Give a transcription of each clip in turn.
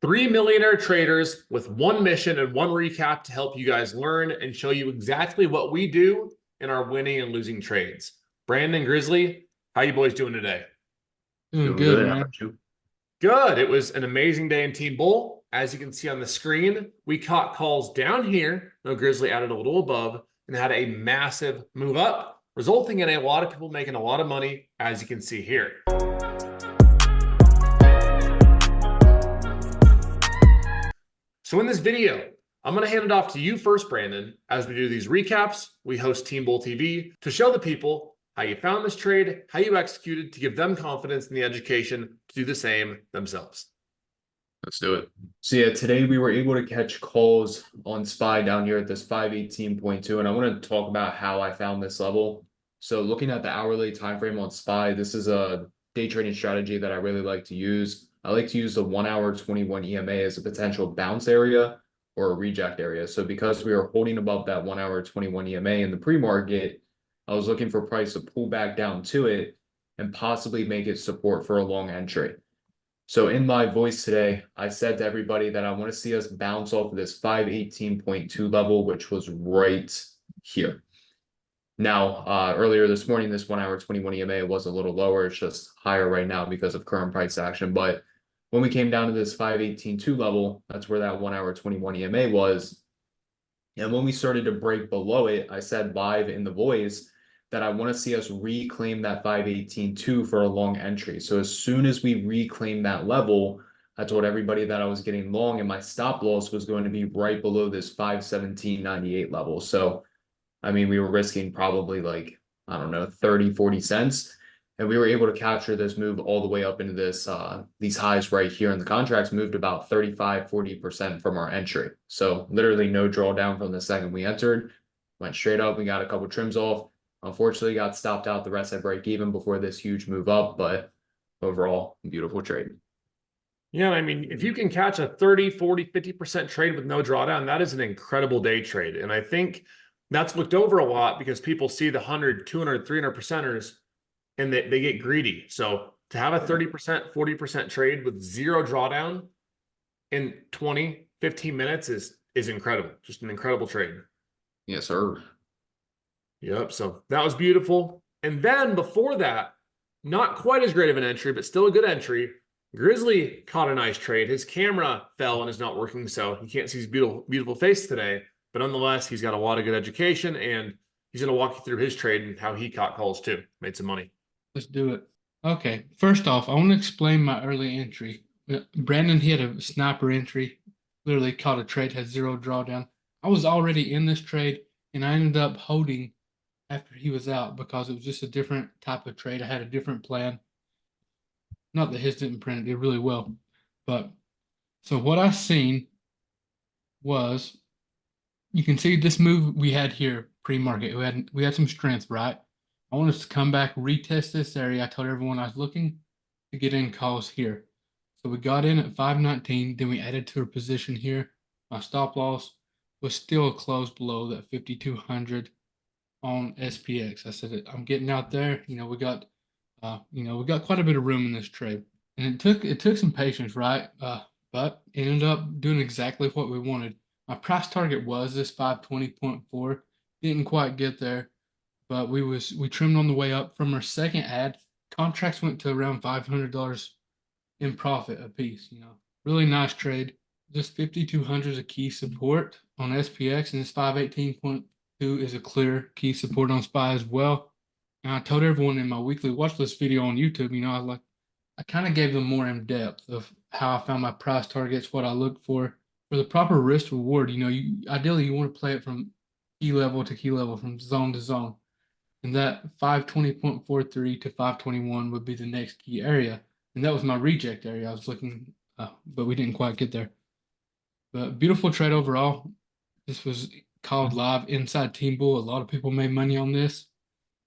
Three millionaire traders with one mission and one recap to help you guys learn and show you exactly what we do in our winning and losing trades. Brandon, Grizzly, how you boys doing today? Doing good, man. How about you? Good. It was an amazing day in Team Bull. As you can see on the screen, we caught calls down here. No, Grizzly added a little above and had a massive move up, resulting in a lot of people making a lot of money, as you can see here. So in this video, I'm going to hand it off to you first, Brandon. As we do these recaps, we host Team Bull TV to show the people how you found this trade, how you executed to give them confidence in the education to do the same themselves. Let's do it. So yeah, today we were able to catch calls on SPY down here at this 518.2, and I want to talk about how I found this level. So looking at the hourly time frame on SPY, this is a day trading strategy that I really like to use. I like to use the 1 hour 21 EMA as a potential bounce area or a reject area. So because we were holding above that 1 hour 21 EMA in the pre-market, I was looking for price to pull back down to it and possibly make it support for a long entry. So in my voice today, I said to everybody that I want to see us bounce off of this 518.2 level, which was right here. Now, earlier this morning, this 1 hour 21 EMA was a little lower. It's just higher right now because of current price action. But when we came down to this 518.2 level, that's where that 1 hour 21 EMA was. And when we started to break below it, I said live in the voice that I want to see us reclaim that 518.2 for a long entry. So as soon as we reclaim that level, I told everybody that I was getting long and my stop loss was going to be right below this 517.98 level. So, I mean, we were risking probably like, I don't know, 30, 40 cents. And we were able to capture this move all the way up into this, these highs right here. And the contracts moved about 35, 40% from our entry. So literally no drawdown from the second we entered. Went straight up. We got a couple trims off. Unfortunately, got stopped out the rest at break even before this huge move up. But overall, beautiful trade. Yeah, I mean, if you can catch a 30, 40, 50% trade with no drawdown, that is an incredible day trade. And I think that's looked over a lot because people see the 100, 200, 300 percenters and they get greedy. So to have a 30%, 40% trade with zero drawdown in 20, 15 minutes is incredible. Just an incredible trade. Yes, sir. Yep. So that was beautiful. And then before that, not quite as great of an entry, but still a good entry. Grizzly caught a nice trade. His camera fell and is not working, so you can't see his beautiful face today. But nonetheless, he's got a lot of good education, and he's going to walk you through his trade and how he caught calls too. Made some money. Let's do it. Okay, first off, I want to explain my early entry. Brandon, he had a sniper entry, literally caught a trade, had zero drawdown. I was already in this trade, and I ended up holding after he was out because it was just a different type of trade. I had a different plan. Not that his didn't print, it did really well. But so what I seen was, you can see this move we had here pre-market. We had some strength, right? I want us to come back, retest this area. I told everyone I was looking to get in calls here. So we got in at 519, then we added to a position here. My stop loss was still close below that 5,200 on SPX. I said, I'm getting out there. We got quite a bit of room in this trade. And it took some patience, right? But it ended up doing exactly what we wanted. My price target was this 520.4. Didn't quite get there. But we trimmed on the way up from our second ad. Contracts went to around $500 in profit a piece. Really nice trade. This 5,200 is a key support on SPX, and this 518.2 is a clear key support on SPY as well. And I told everyone in my weekly watch list video on YouTube, I kind of gave them more in depth of how I found my price targets, what I looked for the proper risk reward. Ideally you want to play it from key level to key level, from zone to zone. And that 520.43 to 521 would be the next key area. And that was my reject area. I was looking, but we didn't quite get there. But beautiful trade overall. This was called live inside Team Bull. A lot of people made money on this.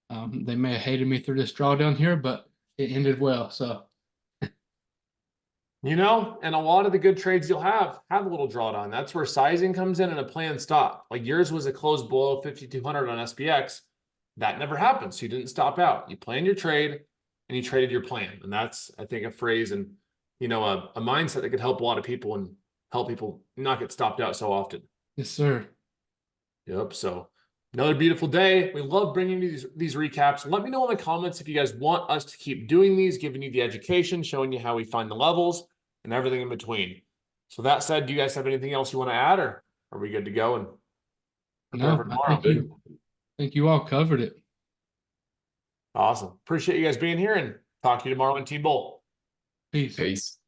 They may have hated me through this drawdown here, but it ended well. So, and a lot of the good trades you'll have a little drawdown. That's where sizing comes in and a planned stop. Like yours was a close below 5,200 on SPX. That never happened. So you didn't stop out. You planned your trade and you traded your plan. And that's, I think, a phrase and a mindset that could help a lot of people and help people not get stopped out so often. Yes, sir. Yep. So another beautiful day. We love bringing you these recaps. Let me know in the comments if you guys want us to keep doing these, giving you the education, showing you how we find the levels and everything in between. So that said, do you guys have anything else you want to add, or are we good to go and prepare for No, tomorrow? I think you all covered it. Awesome. Appreciate you guys being here, and talk to you tomorrow on Team Bowl. Peace. Peace.